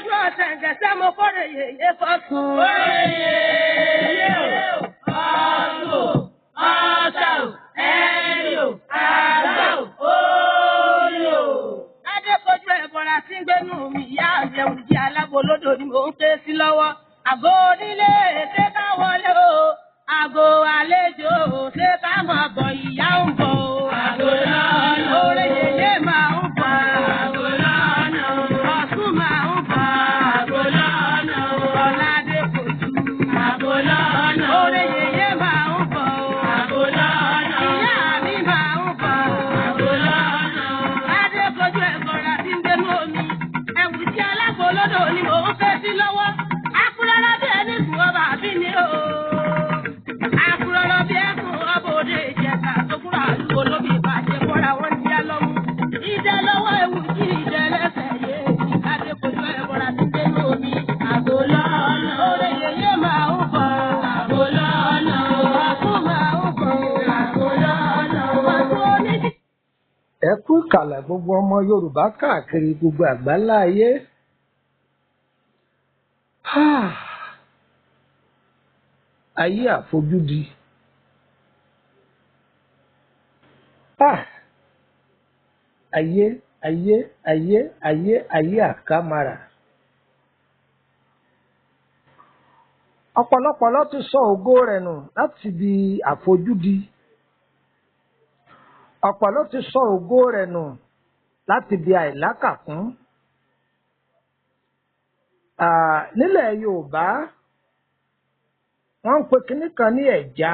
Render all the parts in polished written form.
lójú ọ̀sẹ̀ ǹjẹ́sẹ́ mo kórè yèyé fọ́sùn. Kórè yèyé o, ọ̀sùn, ọ̀sà o, ẹ̀rì o, àgbà o, orí o. Adékojú ẹ̀bọ̀ra tí ń gbénú mi ìyá àjẹun jẹ́ alágbolódò ni mò ń ké sí lọ́wọ́. Àgọ́ onílé ṣé ká wọlé o, àgọ́ àlejò ṣé ká máa bọ̀ ìyá ń bọ̀ o. Àgọ́ lọ́nà orí yèyé máa ń bọ̀. Àgọ́ lọ́nà ọ̀sùn máa ń bọ̀. Àgọ́ lọ́nà ọ̀làdékojú. Àgọ́ lọ́nà orí yèyé máa ń bọ̀. Àgọ́ lọ́nà ìyá mi máa ń bọ̀. Àgọ́ lọ́nà Adékojú ẹ̀bọ̀ra tí ń gbénú omi. Ẹ̀wù tí alágbolódò ni mò ń fẹ́ sí lọ́wọ́. Akúrọ́rọ́ bí ẹni sùn ọba àbí ni o. Akúrọ́rọ́ bí ẹkùn ọba òde ìjẹta tó kúrò àdúgbò lóbi ìbàjẹ́ kọ́ra wọn ní alọ́wọ́. Ìdẹ lọ́wọ́ ewu kí ìdẹ lẹ́sẹ̀ yé. Adékojú ẹ̀bọ̀ra tí ń gbénú omi. Àgọ́ lọ́nà orí yèyé máa ń bọ̀. Àgọ́ lọ́nà ọ̀sùn máa ń bọ̀. Àgọ́ lọ́nà ọ̀sùn onídìí. Ẹ kú ìkàlẹ̀ gbogbo ọmọ Yorùbá káàkiri gbogbo àgbáńlá ayé. Ayé àfojúdi. Ayé àkámàrà. Ọ̀pọ̀lọpọ̀ ló ti sọ ògo rẹ̀ nù láti di àfojúdi. Ọ̀pọ̀ ló ti sọ ògo rẹ̀ nù láti di àìlákàkún. Nílẹ̀ Yorùbá, wọ́n ń pe kinní kan ní ẹ̀já.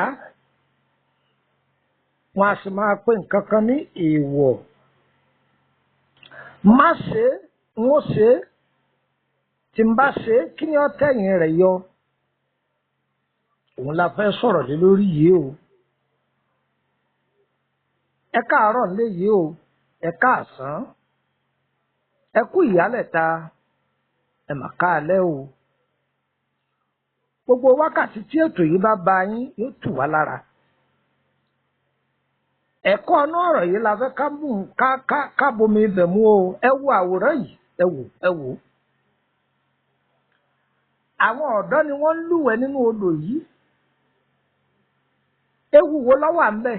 Wọ́n á sì máa pe nǹkan kan ní èèwọ̀. Má ṣe é, n ó ṣe é. Tí n bá ṣe é, kí ni ó tẹ̀yìn rẹ̀ yọ? Òun la fẹ́ sọ̀rọ̀ lé lórí yìí o. Ẹ káàárọ̀ nílé yìí o, ẹ káàsán, ẹ kú ìyálẹ̀ta, ẹ mà káalẹ́ o. Gbogbo wákàtí tí ètò yìí bá bá yín yóò tù wá lára. Ẹ̀kọ́ ọ̀nà ọ̀rọ̀ yìí la fẹ́ ká bomi ibẹ̀ mú o. Ẹ wo àwòrán yìí, ẹ wò. Àwọn ọ̀dọ́ ni wọ́n ń lúwẹ̀ẹ́ nínú odò yìí. Ewu wo ló wà ńbẹ̀?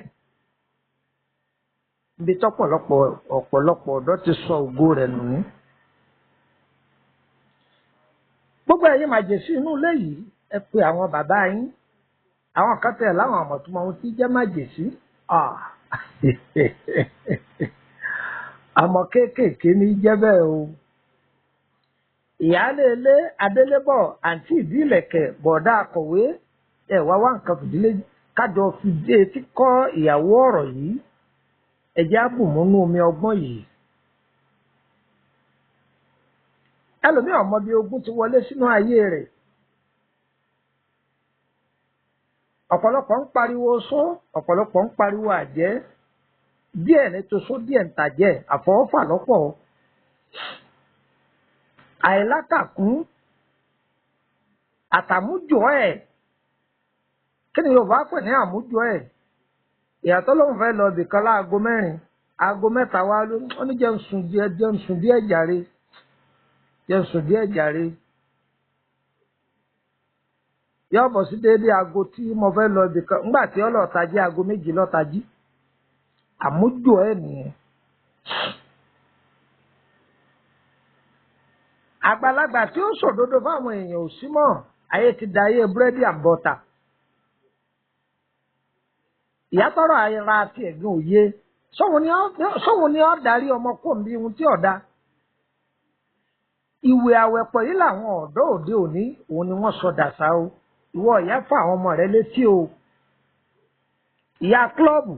Ibi ọ̀pọ̀lọpọ̀ ọ̀dọ́ ti sọ ògo rẹ̀ nù ní. Gbogbo ẹ̀yin màjèsí inú ilé yìí, ẹ pe àwọn bàbá yín. Àwọn kan tẹ̀ láwọn àmọ̀túnmọ̀ ohun tí jẹ́ màjèsí. Àmọ́ kéékèèké ní jẹ́ bẹ́ẹ̀ o. Ìyáálé ilé, adélébọ̀, àǹtí ìdí ìlẹ̀kẹ̀, bọ̀dá akọ̀wé, wá nǹkan fìdílé kájọ fi dé etí kọ́ ìyàwó ọ̀rọ̀ yìí. Ẹ̀jẹ̀ á bù múnú omi ọgbọ́n yìí. Ẹlòmíì ọmọ bíi ogun ti wọlé sínú ayé rẹ̀. Ọ̀pọ̀lọpọ̀ ń pariwo oṣó, ọ̀pọ̀lọpọ̀ ń pariwo àjẹ́. Díẹ̀ ní toṣó, díẹ̀ ń tàjẹ́, àfọwọ́fà lọ́pọ̀. Àìlákàkún, àtàmújọ ẹ̀. Kí ni Yorùbá pè ní àmújọ ẹ̀? Ìyàtọ̀ lóun fẹ́ lọ ibìkan láago 4, aago 3 wá ló ní jẹun sùn díẹ̀ jàre. Yóò bọ̀ sí déédéé aago tí mo fẹ́ lọ ibìkan. Ńgbà tí ọlọ́ọ̀tají aago 2 lọ́tají. Àmújọ ẹ̀ nìyẹn. Àgbàlagbà tí ó sòdodo fáwọn èèyàn ò sí mọ́. Ayé ti da ayé búrẹ́dì and butter. Ìyàtọ̀rọ̀ ara àti ẹ̀gbìn òye. Sọ́wọ́n ni ó darí ọmọ kò ń bí ohun tí ọ̀dá. Ìwé àwẹ̀pọ̀ yìí làwọn ọ̀dọ́ òde òní, òun ni wọ́n sọ dàsá o. Ìwọ ìyá fún àwọn ọmọ rẹ létí o. Ìyá kílọ̀bù,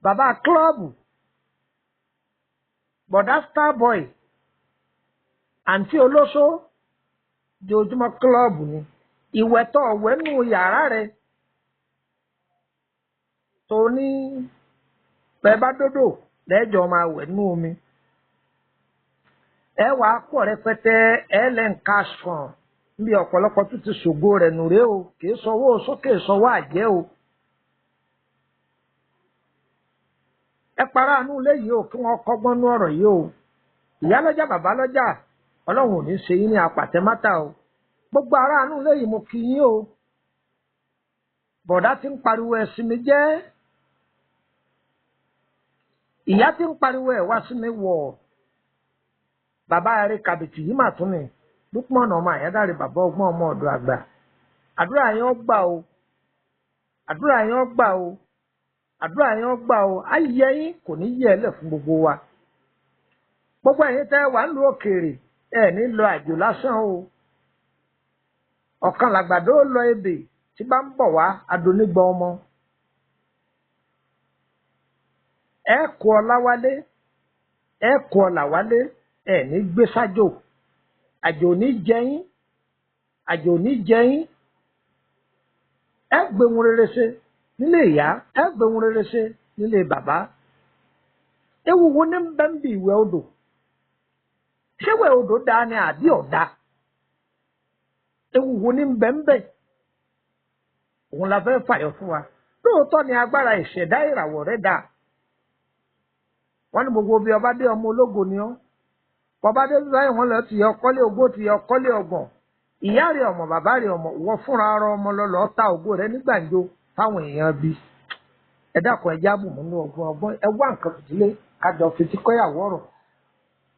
bàbá kílọ̀bù, bọ̀dá starboy, àǹtí olóṣó, di ojúmọ́ kílọ̀bù ni. Ìwẹ̀tọ̀ ọ̀wẹ́nú yàrá rẹ. Tó ní bẹ́ẹ̀ bá dódò lẹ́jọ́ máa wẹ̀ nú omi. Ẹ wàá pọ̀ rẹpẹtẹ ẹlẹ́ǹka sàn níbi ọ̀pọ̀lọpọ̀ tó ti ṣògo rẹ̀ nù rè o. Kìí sọwọ́ sókè sọwọ́ àjẹ́ o. Ẹ para àánú ilé yìí o kí wọ́n kọ́gbọ́n nú ọ̀rọ̀ yìí o. Ìyá lọ́jà, bàbá lọ́jà, ọlọ́run ò ní ṣe yín ní apàtẹ́mátà o gbogbo aráàánú lẹ́yìn mo kí yín o bọ̀dá tí ń pariwo ẹ̀sìn mi jẹ́ ìyá tí ń pariwo ẹ̀ wá sí mi wọ̀ bàbá rẹ̀ kàbìtì yìí mà tún ni Lukman ọmọ àyádáre bàbá ọgbọ́n ọmọ ọ̀dọ̀ àgbà àdúrà yẹn ó gbà o àdúrà yẹn ó gbà o àdúrà yẹn ó gbà o ayé yín kò ní yẹ ẹlẹ fún gbogbo wa gbogbo ẹ̀yin tẹ́ wà nílùú òkèèrè ẹ ní lọ àjò lásán o ọ̀kan làgbàdo lọ ebè tí bá ń bọ̀ wá adonígbà ọmọ ẹ kó ọlá wálé ẹ kó ọlà wálé ẹ ní gbé sájò àjò ní jẹyìn àjò ní jẹyìn ẹ gbẹ̀hùn rere ṣe nílé ìyá ẹ gbẹ̀hùn rere ṣe nílé bàbá ewu wo ní bẹ́ ń bi ìwẹ̀ odò ṣé ìwẹ̀ odò dáa ni àbí ọ̀dá ewu wo ní bẹ́ ń bẹ̀ òun la fẹ́ fàyọ fún wa lóòótọ́ ni agbára ìṣẹ̀dá ìràwọ̀ rẹ̀ dáa wọ́n ní gbogbo bí ọba dé ọmọ ológo ni ọ́ bọ́ba dé báyìí wọ́n lọ ti yọ kọ́lé ogó ti yọ kọ́lé ọgbọ̀n ìyá rẹ̀ ọmọ bàbá rẹ̀ ọmọ wọ́n fúnra ara ọmọ lọ́lọ́ ta ògo rẹ̀ nígbàjọ fáwọn èèyàn bí ẹ dákun ẹjẹ àbùmọ̀ ní ọgbọ́n ẹ wá nǹkan fìdílé kájọ fetí kọ́yàwó ọ̀rọ̀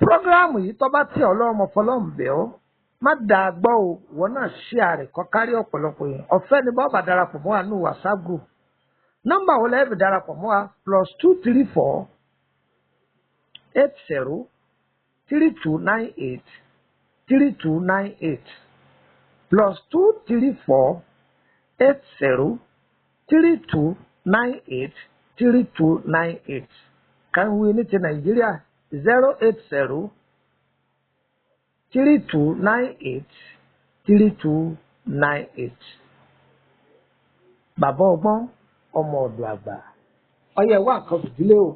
prógráàmù yìí tọ́ bá tí ọlọ́mọ fọlọ́mù bẹ̀ ọ́ má dàá gbọ́ o ìwọ náà ṣí ààrẹ kọ́ kárí ọ̀pọ̀lọpọ̀ yẹn ọ̀fẹ́ ni bọ́ọ̀bà darapọ̀ mọ́ wa ní WhatsApp group nọ́mbà wo lẹ́ẹ̀bì darapọ̀ mọ́ wa +234 80 3298 3298 +234 80 3298 3298 kan wí ní ti Nàìjíríà 080 3298 3298 bàbá ọgbọ́n ọmọ ọ̀dọ̀ àgbà ọyẹ wà kan fìdílé o.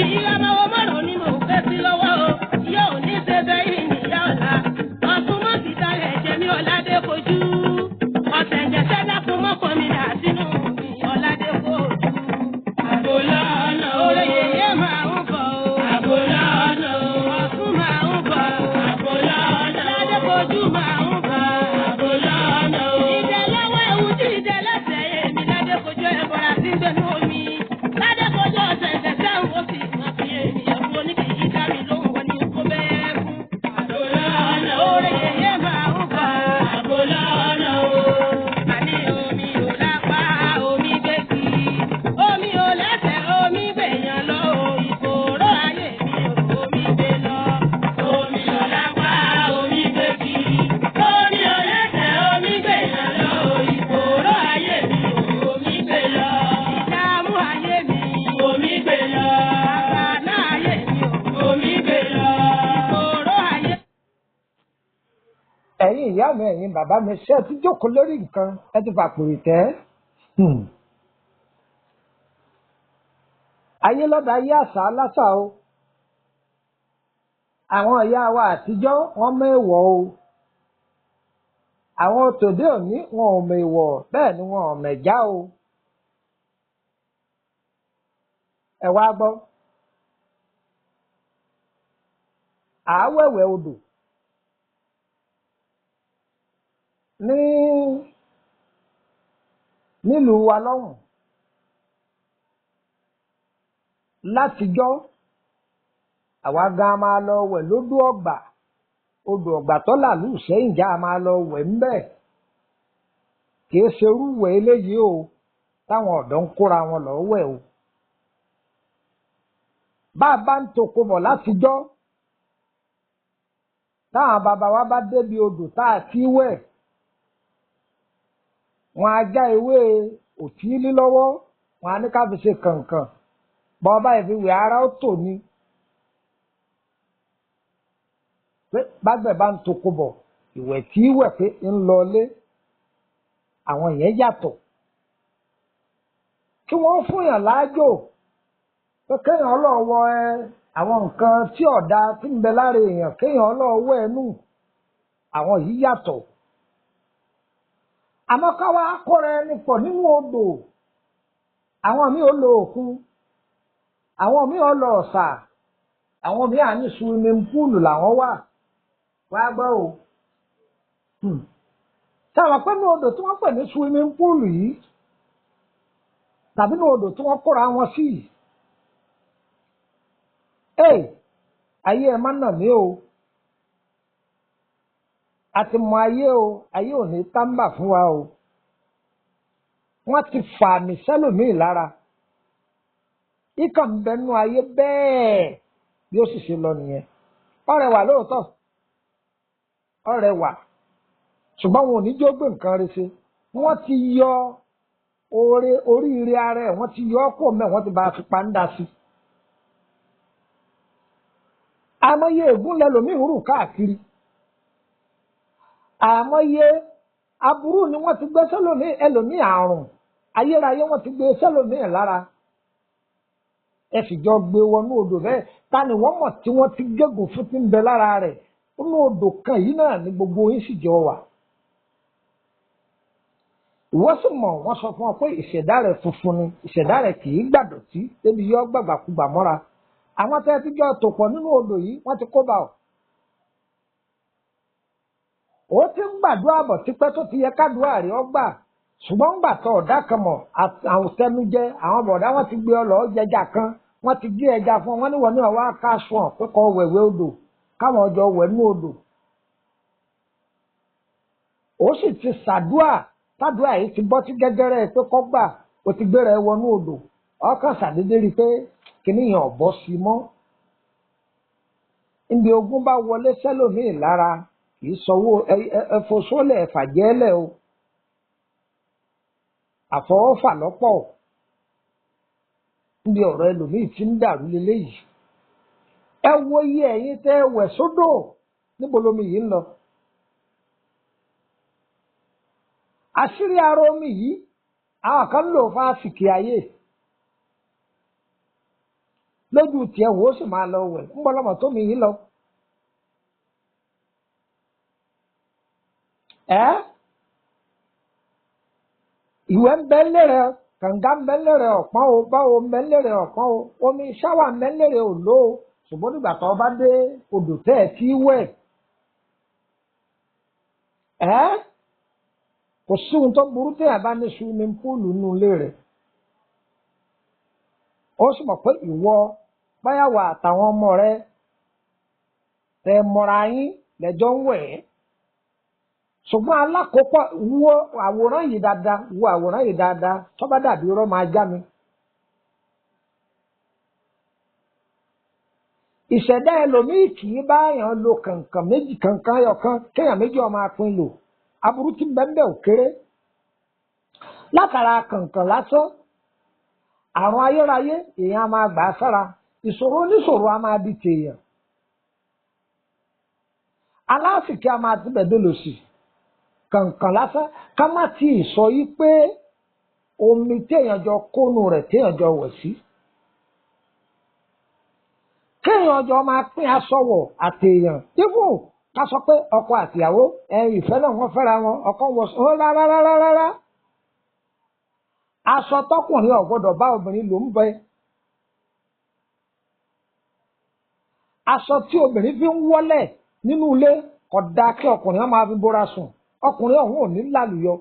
ìyára ọmọ rò ní mò ń fẹ́ sí lọ́wọ́ o yóò ní ṣe bẹ́ẹ̀ ìyá ọ̀la ọ̀tún mọ́ sí sálẹ̀ jẹ́ ní ọ̀làdé kojú ọ̀sẹ̀ jẹ́sẹ́ dákun mọ́kàn mi dà sínú mi ọ̀làdé kojú. àbòlá ọ̀nà orí yẹyẹ máa ń bọ̀ o àbòlá ọ̀nà ọ̀tún máa ń bọ̀ àbòlá ọ̀nà ọ̀làdé kojú máa ń bọ̀ àbòlá ọ̀nà ìdẹ́lẹ́wọ̀ ewu tí ìdẹ́lẹ́sẹ̀ èmi ládé kojú ẹ̀ bọ̀rà sí gbẹ̀mú omi ládé kojú ọ̀sẹ̀ jẹ́sẹ́ ń wọ́n sì ẹ̀yin ìyá mi ẹ̀yin bàbá mi ṣe ti jókòó lórí nǹkan ẹ ti fàpòrì tẹ́ ayé lọ́dọ̀ ayé àṣà aláṣà o àwọn ìyá wa àtijọ́ wọ́n mẹ́wọ̀ o àwọn tòde òní wọn ò mẹ́wọ̀ bẹ́ẹ̀ ni wọn ò mẹ̀já o ẹ wá gbọ́ àáwẹ̀wẹ̀ odò nílùú wa lọ́hùn látijọ́ àwa gan máa lọ wẹ̀ lódò ọ̀gbà odò ọ̀gbà tó làlú Ìṣẹ́yìn já máa lọ wẹ̀ ńbẹ̀ kìí ṣerú wẹ̀ eléyìí o táwọn ọ̀dọ́ ń kóra wọn lọ wẹ̀ o bá a bá ń toko bọ̀ látijọ́ táwọn bàbá wa bá débi odò tá a ti wẹ̀ wọn á já ewé òtílí lọ́wọ́ wọn á ní ká fi ṣe kànkàn bọ́ ọba ìfiwé ara ó tò ní pé bágbẹ̀ bá ń toko bọ̀ ìwẹ̀ tí wẹ̀ pé ń lọlé àwọn yẹn yàtọ̀ kí wọ́n fún yàn láàjò pé kéèyàn ọlọ́wọ́ àwọn nǹkan tí ọ̀dà tí ń bẹ lára èèyàn kéèyàn ọlọ́wọ́ ẹnu àwọn yìí yàtọ̀ àmọ́ káwá kóra ẹni pọ̀ nínú odò àwọn míì ó lọ òkun àwọn míì ó lọ ọ̀sà àwọn mìíràn ní swimming pool làwọn wá gbọ́ o. táwọn pẹ́ ní odò tí wọ́n pè ní swimming pool yìí tàbí ní odò tí wọ́n kóra wọn sí yìí. ayé ẹ má nà mí o àti mọ ayé o ayé ò ní tábà fún wa o. wọ́n ti fà mí sẹ́lòmíì lára ikọ̀ ń bẹnu ayé bẹ́ẹ̀ bí ó sì ṣe lọ nìyẹn. ọ̀rẹ́ wà lóòótọ́ ọ̀rẹ́ wà ṣùgbọ́n wọn ò ní jó gbé nǹkan rẹ̀ ṣe. wọ́n ti yọ oríire ara ẹ̀ wọ́n ti yọ ọ́ kó mẹ́ wọ́n ti bá a fi pàǹdà sí. àmọye ègún lẹlòmíì rù káàkiri àmọye aburú ni wọ́n ti gbé sẹ́lòmíì ẹlòmíì àrùn ayérayé wọ́n ti gbé sẹ́lòmíì lára. ẹ sì jọ gbé wọnú odò bẹ́ẹ̀ ta ni wọ́n mọ̀ tí wọ́n ti gégùn fún ti ń bẹ lára rẹ̀ nínú odò kan yìí náà ni gbogbo yín sì jọ wà. ìwọ́n sì mọ̀ wọ́n sọ fún ọ pé ìṣẹ̀dá rẹ̀ funfun ni ìṣẹ̀dá rẹ̀ kì í gbàdọ̀tí débi yọ gbàgbàkúgbà mọ́ra. àwọn tẹ́ ti jọ tò pọ̀ nínú odò yìí wọ́n ti kó bá ọ. ó ti ń gbàdúrà bọ̀ tipẹ́ tó ti yẹ kádùá rẹ̀ ọ gbà ṣùgbọ́n gbà tó ọ̀dà kan mọ̀ àwọn tẹnujẹ àwọn bọ̀dá wọn ti gbé ọ lọ jẹjà kan wọ́n ti gbé ẹja fún wọn níwọ̀n ní ọwọ́ akáṣù hàn pé kọ́ wẹ̀wẹ̀ odò káwọn ọjọ́ wẹ̀ ní odò. ó sì ti ṣàdúà tádùá yìí ti bọ́ sí gẹ́gẹ́rẹ́ pé kọ́ gbà ó ti gbéra ẹ wọnú odò ọkàn ṣàdédé rí i pé kìnìyàn ọ̀bọ sí mọ́. níbi ogun bá wọlé sẹ́lòmíì lára kì í sanwó ẹfọsọ́lẹ̀ ẹ̀fàjẹ́lẹ̀ o àfọwọ́fà lọ́pọ̀ níbi ọ̀rọ̀ ẹlòmíì tí ń dàrú leléyìí. ẹ wo iye ẹ̀yin tẹ́ wẹ̀ sódò níbo lomi yìí ń lọ. àṣírí ara omi yìí àwọn kan lò fún àsìkò ayé lójú tiẹ̀ wò ó sì máa lọ wẹ̀ ń bọ́ lọ́mọ tómi yìí lọ. ìwẹ̀ ń bẹ lérè kànga ń bẹ lérè ọ̀pọ̀n o báwo ń bẹ lérè ọ̀pọ̀n o omi ṣáwà ń bẹ lérè òló o ṣùgbọ́n nígbà tó bá dé odò tẹ́ ẹ̀ tí wẹ̀ kò sí ohun tó burú tẹ́ ẹ̀ bá ní swimming pool nínú ilé rẹ̀. ó sì mọ̀ pé ìwọ báyàwó àtàwọn ọmọ rẹ tẹ mọ́ra yín lẹ́jọ́ ń wẹ̀ ẹ́. ṣùgbọ́n alákòópọ̀ wo àwòrán yìí dáadáa tó bá dàbí irọ́ máa já mi. ìṣẹ̀dá ẹlòmíì kì í bá èèyàn lo kànkàn méjì kànkàn ẹyọkan kéèyàn méjì ọmọ apin lò aburú tí bẹ́ẹ̀ ò kéré. látara kànkàn lásán àrùn ayérayé èèyàn máa gbà á sára ìṣòro oníṣòro a máa di tèèyàn. aláàfíkì a máa tibẹ̀ délòsì. kànkàn lásán ká má tí ì sọ yí pé omi téèyàn jọ kónú rẹ̀ téèyàn jọ wẹ̀ sí. kéèyàn jọ máa pín aṣọ wọ̀ àtèèyàn dípò ká sọ pé ọkọ àtìyàwó ìfẹ́ náà wọ́n fẹ́ra wọn ọkọ wọ̀ sọ rárá. aṣọ tọkùnrin ò gbọdọ̀ bá obìnrin ló ń bẹ. aṣọ tí obìnrin fi ń wọlẹ̀ nínú ilé kò dáa kí ọkùnrin máa fi bóra sùn. ọkùnrin ọ̀hún ò ní lálùyọ.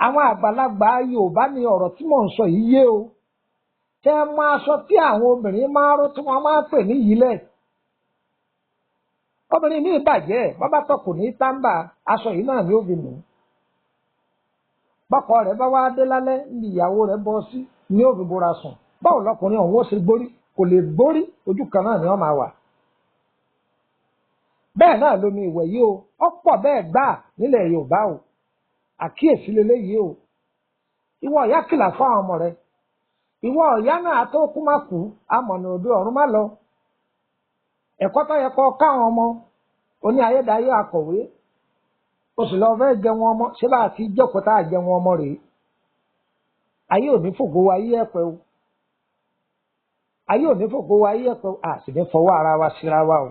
àwọn àgbàlagbà Yorùbá ní ọ̀rọ̀ tí mò ń sọ yìí yé o. tẹ mọ aṣọ tí àwọn obìnrin máa ró tí wọ́n máa pè ní yìílẹ̀. obìnrin ní ìbàjẹ́ bàbá tọkùn ní táǹbà aṣọ yìí náà ni ó fi nù. bọ́kọ rẹ̀ bá wá dé lálẹ́ ní ìyàwó rẹ̀ bọ́ sí ni ó fi bóra sùn. báwo lọkùnrin ọ̀hún ó ṣe gbórí kò lè gbórí ojú kan náà ni wọ́n máa wà. bẹ́ẹ̀ náà lomi ìwẹ̀ yìí o ọ̀pọ̀ bẹ́ẹ̀ gbà nílẹ̀ Yorùbá o àkíyèsí leléyìí o. ìwọ ìyá kìlà fún àwọn ọmọ rẹ ìwọ ìyá náà tó kú má kú amọ̀nà òde ọ̀run má lọ. ẹ̀kọ́ tó yẹ kọ́ káwọn ọmọ oní ayédáyé akọ̀wé o sì lọ fẹ́ jẹun ọmọ ṣé bá a ti jókòó tá a jẹun ọmọ rèé. ayé ò ní fògo wa ayé ẹ̀pẹ́ o ayé ò ní fògo wa ayé ẹ̀pẹ́ o a sì ní fọwọ́ ara wa síra wa o.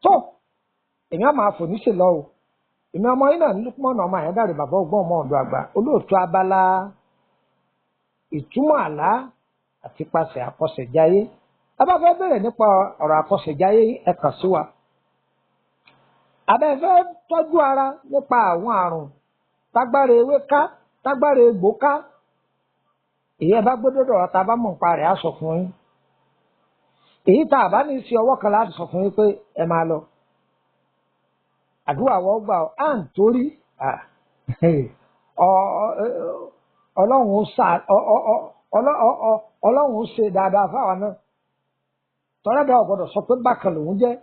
tó èèyàn máa fò ní ṣèlọ o èmi ọmọ yín náà ní Lukman ọmọ àyẹ́dàrí bàbá ọgbọ́n ọmọ ọ̀dọ́ àgbà olóòtú abala ìtumọ̀ àlá àti pàṣẹ àkọsẹ̀jáyé. A bá fẹ́ bẹ̀rẹ̀ nípa ọ̀rọ̀ àkọsẹ̀jáyé ẹ kàn sí wa. Àbẹ̀fẹ́ tọ́jú ara nípa àwọn àrùn tágbára ewé ká tágbára egbò ká. Èyí ẹ bá gbódòdò ọ̀tá bá mọ̀ nípa rẹ̀ á sọ fún yín. Èyí tá a bá ní sí ọwọ́ kan láti sọ fún yín pé ẹ máa lọ. Àdúrà wọ́n gbà à ń torí Ọlọ́run ṣe dáadáa fáwọn náà. Tọ́lẹ́dà ọ̀gbọ́dọ̀ sọ pé bákan lòún jẹ́.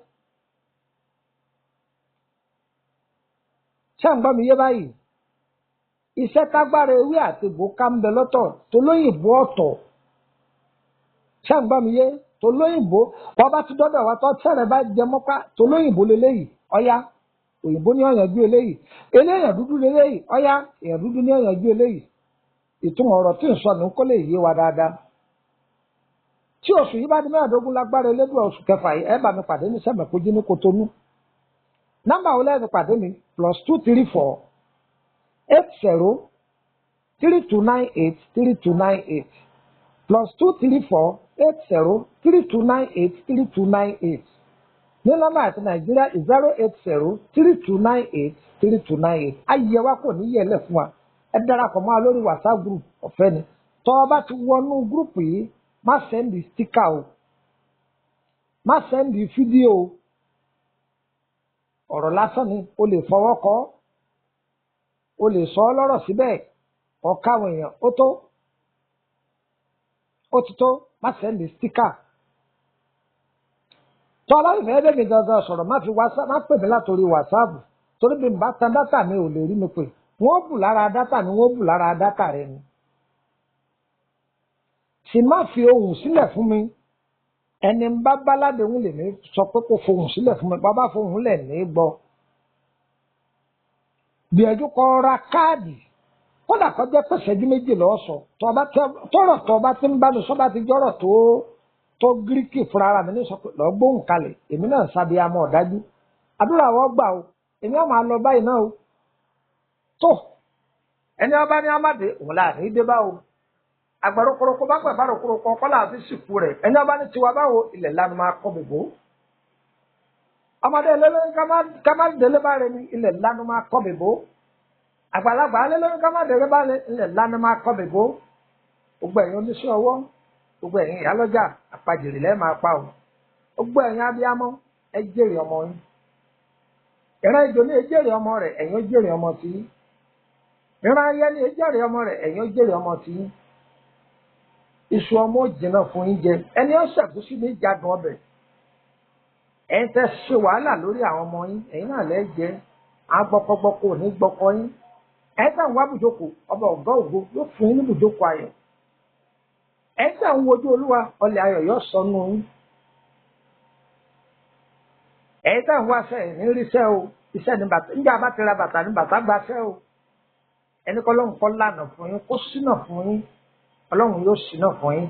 Ṣé ń gbọ́ mi yé báyìí? Iṣẹ́ tágbára ewé àti egbò ká ń bẹ lọ́tọ̀ tó lóyìnbó ọ̀tọ̀. Ṣé ń gbọ́ mi yé? Tó lóyìnbó wọ́n bá ti dọ́dọ̀ wá tọ́ tẹ́rẹ̀ bá jẹ mọ́pá tó lóyìnbó leléyìí ọ̀yá òyìnbó ní ọ̀yànjú eléyìí eléyàn dúdú leléyìí ọ̀yá èèyàn dúdú ní ọ̀yànjú eléyìí. Ìtumọ̀ ọ̀rọ̀ tí ń sọ ní kó lè yé wa dáadáa. Tí oṣù yìí bá di 15 lágbára elédùn oṣù kẹfà yìí ẹ bá mi pàdé ní Sẹ́mẹ̀kójí ní Kotonu. Nọ́mbà wo lẹ́nu pàdé mi +234 80 3298 3298 +234 80 3298 3298. Ní nọ́mbà àti Nàìjíríà 080 3298 3298. Ayé wa kò ní yẹlẹ̀ fún wa. Ẹ darapọ̀ mọ́ wa lórí WhatsApp group ọ̀fẹ́ ni. Tọ́ ọ bá ti wọnú gúrùpù yìí má sẹ́ndì stíkà o. Má sẹ́ndì fídíò o. Ọ̀rọ̀ lásán ni o lè fọwọ́ kọ. O lè sọ ọ́ lọ́rọ̀ síbẹ̀. Ọ̀káwọn èèyàn ó tó. Ó ti tó má sẹ́ndì stíkà. Tọ́ ọ bá fẹ́ bẹ́ẹ̀ mi gangan sọ̀rọ̀ má fi WhatsApp má pè mí látòrí WhatsApp. Torí bí n bá tan dátà mi ò lè rí mi pè. Wọ́n bù lára dátà ni wọ́n bù lára dátà rẹ ni. Sì má fi ohùn sílẹ̀ fún mi. Ẹni ń bá báládéhùn lè ní sọ pé kó fohùn sílẹ̀ fún mi. Bàbá fohùn lẹ̀ ní gbọ́. Gbìyànjú kó ra káàdì. Kódà kó jẹ́ pé ìṣẹ́jú méjì lọ́ọ́ sọ. Tọ́rọ̀ tó bá ti ń bá mi sọ bá ti jọ́rọ̀ tó gíríkì fúnra ara mi ní sọ pé lọ́ọ́ gbóhùn kalẹ̀. Èmi náà sábẹ́ amọ̀ ọ̀dájú. Àdúrà wọ́n gbà o. Èmi á máa lọ báyìí náà o. Tó ẹni ọba ní amádé òun láàrin ìdè báwo àgbàdo koroko bá pẹ̀ bárò koroko ọkọ́lá àti sìnkú rẹ̀ ẹni ọba ní tiwa báwo ilẹ̀ lanu máa kọ́ bèbó ọmọdé ẹlẹ́lẹ́ni ká má délé bá rẹ ní ilẹ̀ lanu máa kọ́ bèbó àgbàlagbà ẹlẹ́lẹ́ni ká má délé bá rẹ ilẹ̀ lanu máa kọ́ bèbó gbogbo ẹ̀yin oníṣẹ́ ọwọ́ gbogbo ẹ̀yin ìyálọ́jà àpàjèrè lẹ́ẹ̀ máa pa o gbogbo ẹ̀yin abiyamọ ẹ jèrè ọmọ yín ìran ìjọ ní ẹ jèrè ọmọ rẹ̀ ẹ̀yin ó jèrè ọmọ tí ìran ayé ní ẹ jèrè ọmọ rẹ̀ ẹ̀yin ó jèrè ọmọ tí iṣu ọmọ jìnnà fún yín jẹ ẹni ó ṣàkóso ní ìjàdùn ọbẹ̀ ẹ̀yin tẹ́ ṣe wàhálà lórí àwọn ọmọ yín ẹ̀yin náà lẹ́ jẹ́ agbọ́kọ́gbọ́kọ́ ò ní gbọ́kọ́ yín ẹ̀yin tẹ́ ń wá bùjókòó ọba ọ̀gá ògo yóò fún yín ní bùjókòó ayọ̀ ẹ̀yin tẹ́ ń wojú olúwa ọlẹ̀ ayọ̀ yóò sọnù yín ẹ̀yin tẹ́ ń wá sẹ́ ní ríṣẹ́ o iṣẹ́ ní bàtà níjà bá ti ra bàtà ní bàtà gbaṣẹ́ o ẹni kọ́ lóhùn kọ́ lànà fún yín kó ṣínà fún yín ọlọ́run yóò ṣínà fún yín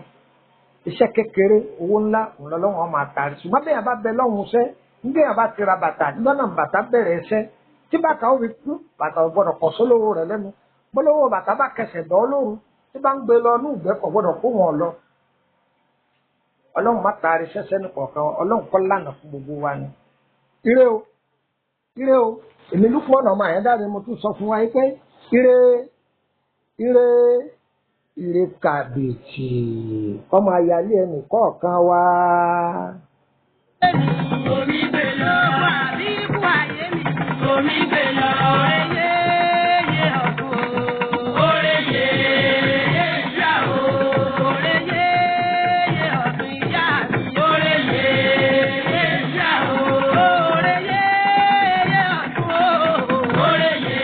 iṣẹ́ kékeré owó ńlá òun lọ́lọ́run ọmọ àtàrí ṣùgbọ́n bẹ́ẹ̀ bá bẹ lọ́hùn ṣẹ́ nígbà bá ti ra bàtà nígbà náà bàtà bẹ̀rẹ̀ ẹṣẹ́ tí bàtà ó fi kú bàtà ò gbọ́dọ̀ kọ̀ sólówó rẹ̀ lẹ́nu bólówó bàtà bá kẹsẹ̀ dọ́ lóru tí bá ń gbé lọ ní ìgbẹ́ kọ̀ gbọ́dọ̀ kó wọn lọ ọlọ́run má taari ṣẹ́ṣẹ́ ní kọ̀ọ̀kan ọlọ́run kọ́ lànà fún gbogbo wa ni. ire o èmi lúpọ̀ ọ̀nà ọmọ àyẹ́dáre mo tún sọ fún wa pé ire kàbìtì ọmọ àyálé ẹnì kọ̀ọ̀kan wa. Omi gbè lọ wà bí ikú ayé mi. Omi gbè lọ oyè yé ọ̀gbun. Oore yé yé ìyá o. Oore yé yé ọ̀gbun ìyá mi. Oore yé yé ìyá o. Oore yé yé ọ̀gbun o. Oore yé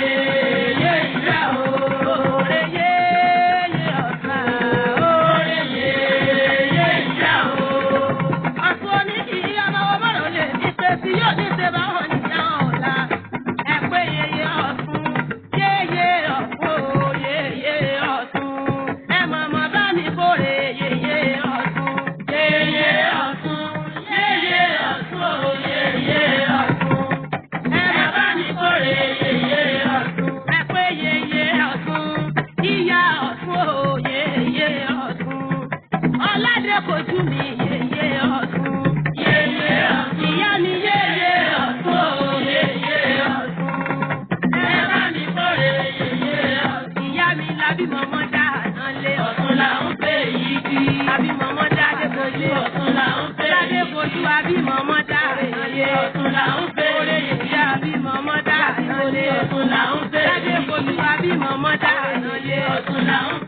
yé ìyá o. Oore yé yé ọ̀gbun. Oore yé yé ìyá o. Ọ̀tún omi kì í ọmọ ọmọ rẹ̀. Adékojú mi yèyé ọ̀tún. Yèyé ọ̀tún. Ìyá mi yèyé ọ̀tún o, yèyé ọ̀tún. Ẹ bá mi kórè yèyé ọ̀tún. Ìyá mi labí mọ́mọ́ dá àná lé ọ̀tún là ń pè yí kí. Abí mọ́mọ́ dá Adékojú ọ̀tún là ń pè yí. Adékojú abí mọ́mọ́ dá àná lé ọ̀tún là ń pè yí. Kórè yèyé abí mọ́mọ́ dá àná lé ọ̀tún là ń pè yí. Adékojú abí mọ́mọ́ dá àná lé ọ̀tún là ń pè yí.